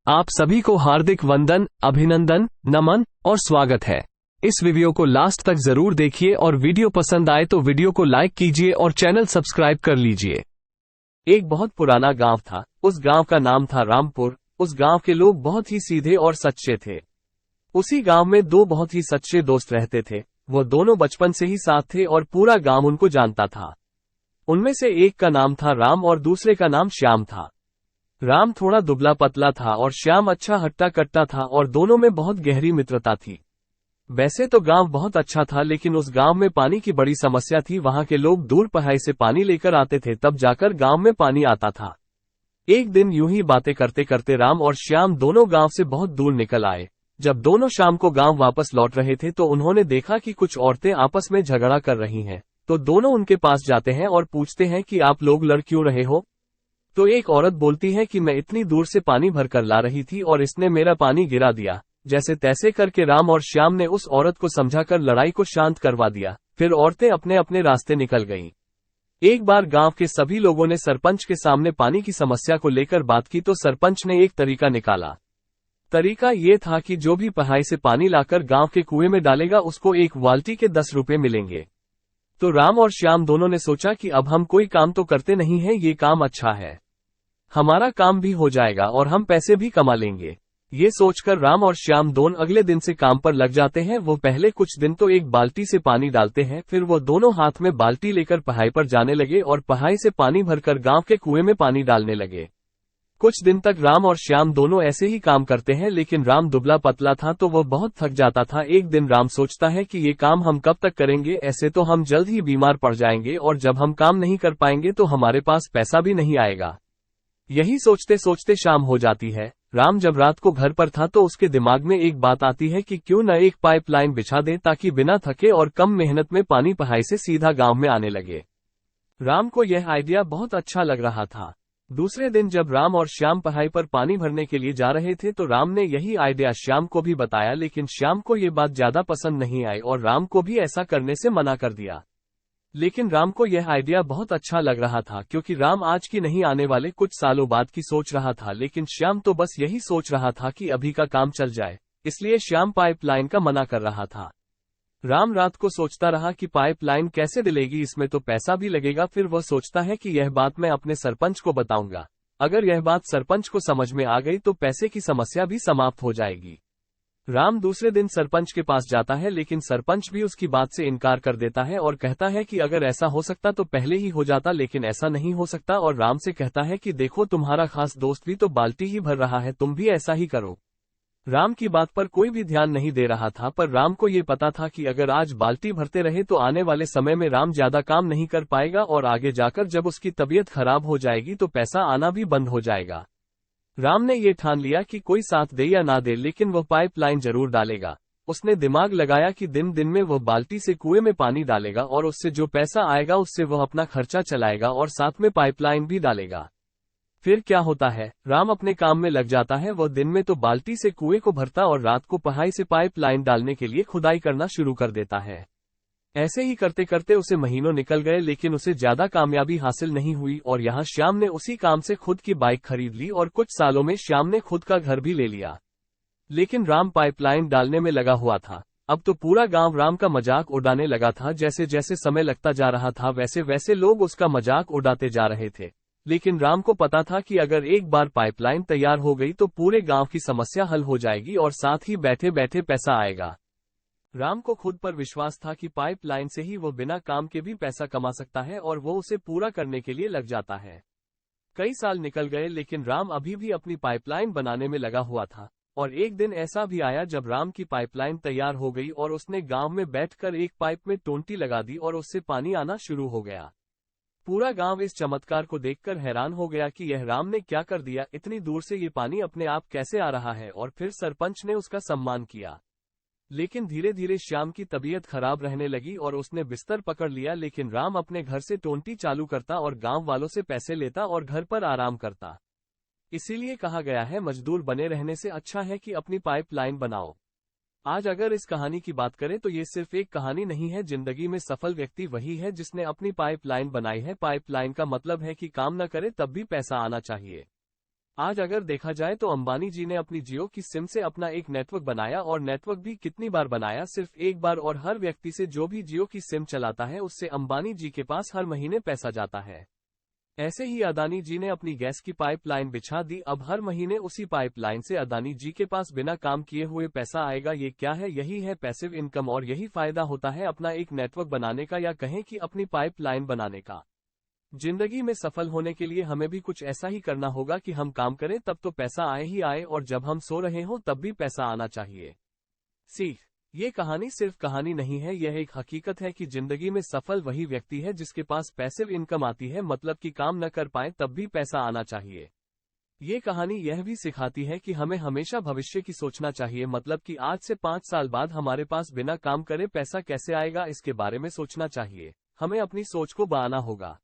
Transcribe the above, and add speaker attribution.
Speaker 1: आप सभी को हार्दिक वंदन, अभिनंदन, नमन और स्वागत है। इस वीडियो को लास्ट तक जरूर देखिए और वीडियो पसंद आए तो वीडियो को लाइक कीजिए और चैनल सब्सक्राइब कर लीजिए। एक बहुत पुराना गांव था। उस गांव का नाम था रामपुर। उस गांव के लोग बहुत ही सीधे और सच्चे थे। उसी गांव में दो बहुत ही सच्चे दोस्त रहते थे। वो दोनों बचपन से ही साथ थे और पूरा गांव उनको जानता था। उनमें से एक का नाम था राम और दूसरे का नाम श्याम था। राम थोड़ा दुबला पतला था और श्याम अच्छा हट्टा कट्टा था और दोनों में बहुत गहरी मित्रता थी। वैसे तो गांव बहुत अच्छा था, लेकिन उस गांव में पानी की बड़ी समस्या थी। वहां के लोग दूर पहाड़ी से पानी लेकर आते थे, तब जाकर गांव में पानी आता था। एक दिन यूं ही बातें करते करते राम और श्याम दोनों गांव से बहुत दूर निकल आए। जब दोनों शाम को गांव वापस लौट रहे थे तो उन्होंने देखा कि कुछ औरतें आपस में झगड़ा कर रही हैं। तो दोनों उनके पास जाते हैं और पूछते हैं कि आप लोग लड़ क्यों रहे हो। तो एक औरत बोलती है कि मैं इतनी दूर से पानी भरकर ला रही थी और इसने मेरा पानी गिरा दिया। जैसे तैसे करके राम और श्याम ने उस औरत को समझाकर लड़ाई को शांत करवा दिया। फिर औरतें अपने अपने रास्ते निकल गईं। एक बार गांव के सभी लोगों ने सरपंच के सामने पानी की समस्या को लेकर बात की तो सरपंच ने एक तरीका निकाला। तरीका ये था कि जो भी पहाड़ी से पानी लाकर गांव के कुएं में डालेगा उसको एक बाल्टी के 10 रुपए मिलेंगे। तो राम और श्याम दोनों ने सोचा कि अब हम कोई काम तो करते नहीं हैं, ये काम अच्छा है, हमारा काम भी हो जाएगा और हम पैसे भी कमा लेंगे। ये सोचकर राम और श्याम दोनों अगले दिन से काम पर लग जाते हैं। वो पहले कुछ दिन तो एक बाल्टी से पानी डालते हैं, फिर वो दोनों हाथ में बाल्टी लेकर पहाड़ी पर जाने लगे और पहाड़ी से पानी भरकर गांव के कुएं में पानी डालने लगे। कुछ दिन तक राम और श्याम दोनों ऐसे ही काम करते हैं, लेकिन राम दुबला पतला था तो वह बहुत थक जाता था। एक दिन राम सोचता है कि ये काम हम कब तक करेंगे, ऐसे तो हम जल्द ही बीमार पड़ जाएंगे और जब हम काम नहीं कर पाएंगे तो हमारे पास पैसा भी नहीं आएगा। यही सोचते सोचते शाम हो जाती है। राम जब रात को घर पर था तो उसके दिमाग में एक बात आती है कि क्यों न एक पाइपलाइन बिछा दे ताकि बिना थके और कम मेहनत में पानी पहाड़ी से सीधा गांव में आने लगे। राम को यह आइडिया बहुत अच्छा लग रहा था। दूसरे दिन जब राम और श्याम पहाड़ी पर पानी भरने के लिए जा रहे थे तो राम ने यही आइडिया श्याम को भी बताया, लेकिन श्याम को ये बात ज्यादा पसंद नहीं आई और राम को भी ऐसा करने से मना कर दिया। लेकिन राम को यह आइडिया बहुत अच्छा लग रहा था, क्योंकि राम आज की नहीं आने वाले कुछ सालों बाद की सोच रहा था। लेकिन श्याम तो बस यही सोच रहा था कि अभी का काम चल जाए, इसलिए श्याम पाइपलाइन का मना कर रहा था। राम रात को सोचता रहा कि पाइपलाइन कैसे डलेगी, इसमें तो पैसा भी लगेगा। फिर वह सोचता है कि यह बात मैं अपने सरपंच को बताऊंगा। अगर यह बात सरपंच को समझ में आ गई तो पैसे की समस्या भी समाप्त हो जाएगी। राम दूसरे दिन सरपंच के पास जाता है, लेकिन सरपंच भी उसकी बात से इनकार कर देता है और कहता है कि अगर ऐसा हो सकता तो पहले ही हो जाता, लेकिन ऐसा नहीं हो सकता। और राम से कहता है कि देखो, तुम्हारा खास दोस्त भी तो बाल्टी ही भर रहा है, तुम भी ऐसा ही करो। राम की बात पर कोई भी ध्यान नहीं दे रहा था, पर राम को ये पता था कि अगर आज बाल्टी भरते रहे तो आने वाले समय में राम ज्यादा काम नहीं कर पाएगा और आगे जाकर जब उसकी तबीयत खराब हो जाएगी तो पैसा आना भी बंद हो जाएगा। राम ने ये ठान लिया कि कोई साथ दे या ना दे, लेकिन वह पाइपलाइन जरूर डालेगा। उसने दिमाग लगाया कि दिन दिन में वह बाल्टी से कुएं में पानी डालेगा और उससे जो पैसा आएगा उससे वह अपना खर्चा चलाएगा और साथ में पाइपलाइन भी डालेगा। फिर क्या होता है, राम अपने काम में लग जाता है। वह दिन में तो बाल्टी से कुएं को भरता और रात को पहाड़ी से पाइपलाइन डालने के लिए खुदाई करना शुरू कर देता है। ऐसे ही करते करते उसे महीनों निकल गए, लेकिन उसे ज्यादा कामयाबी हासिल नहीं हुई और यहाँ श्याम ने उसी काम से खुद की बाइक खरीद ली और कुछ सालों में श्याम ने खुद का घर भी ले लिया। लेकिन राम पाइपलाइन डालने में लगा हुआ था। अब तो पूरा गांव राम का मजाक उड़ाने लगा था। जैसे जैसे समय लगता जा रहा था वैसे वैसे लोग उसका मजाक उड़ाते जा रहे थे। लेकिन राम को पता था कि अगर एक बार पाइपलाइन तैयार हो गई तो पूरे गांव की समस्या हल हो जाएगी और साथ ही बैठे बैठे पैसा आएगा। राम को खुद पर विश्वास था कि पाइपलाइन से ही वो बिना काम के भी पैसा कमा सकता है और वो उसे पूरा करने के लिए लग जाता है। कई साल निकल गए, लेकिन राम अभी भी अपनी पाइपलाइन बनाने में लगा हुआ था। और एक दिन ऐसा भी आया जब राम की पाइपलाइन तैयार हो गई और उसने गांव में बैठकर एक पाइप में टोंटी लगा दी और उससे पानी आना शुरू हो गया। पूरा गांव इस चमत्कार को देखकर हैरान हो गया कि यह राम ने क्या कर दिया, इतनी दूर से ये पानी अपने आप कैसे आ रहा है। और फिर सरपंच ने उसका सम्मान किया। लेकिन धीरे धीरे श्याम की तबीयत खराब रहने लगी और उसने बिस्तर पकड़ लिया। लेकिन राम अपने घर से टोंटी चालू करता और गांव वालों से पैसे लेता और घर पर आराम करता। इसीलिए कहा गया है, मजदूर बने रहने से अच्छा है कि अपनी पाइपलाइन बनाओ। आज अगर इस कहानी की बात करें तो ये सिर्फ एक कहानी नहीं है। जिंदगी में सफल व्यक्ति वही है जिसने अपनी पाइपलाइन बनाई है। पाइपलाइन का मतलब है कि काम न करे तब भी पैसा आना चाहिए। आज अगर देखा जाए तो अंबानी जी ने अपनी जियो की सिम से अपना एक नेटवर्क बनाया, और नेटवर्क भी कितनी बार बनाया, सिर्फ एक बार। और हर व्यक्ति से जो भी जियो की सिम चलाता है उससे अंबानी जी के पास हर महीने पैसा जाता है। ऐसे ही अदानी जी ने अपनी गैस की पाइपलाइन बिछा दी, अब हर महीने उसी पाइपलाइन से अदानी जी के पास बिना काम किए हुए पैसा आएगा। ये क्या है? यही है पैसिव इनकम, और यही फायदा होता है अपना एक नेटवर्क बनाने का, या कहें कि अपनी पाइपलाइन बनाने का। जिंदगी में सफल होने के लिए हमें भी कुछ ऐसा ही करना होगा कि हम काम करें तब तो पैसा आए ही आए, और जब हम सो रहे हों तब भी पैसा आना चाहिए। सीख, ये कहानी सिर्फ कहानी नहीं है, यह एक हकीकत है कि जिंदगी में सफल वही व्यक्ति है जिसके पास पैसिव इनकम आती है, मतलब कि काम न कर पाए तब भी पैसा आना चाहिए। ये कहानी यह भी सिखाती है कि हमें हमेशा भविष्य की सोचना चाहिए, मतलब कि आज से 5 साल बाद हमारे पास बिना काम करे पैसा कैसे आएगा, इसके बारे में सोचना चाहिए। हमें अपनी सोच को बढ़ाना होगा।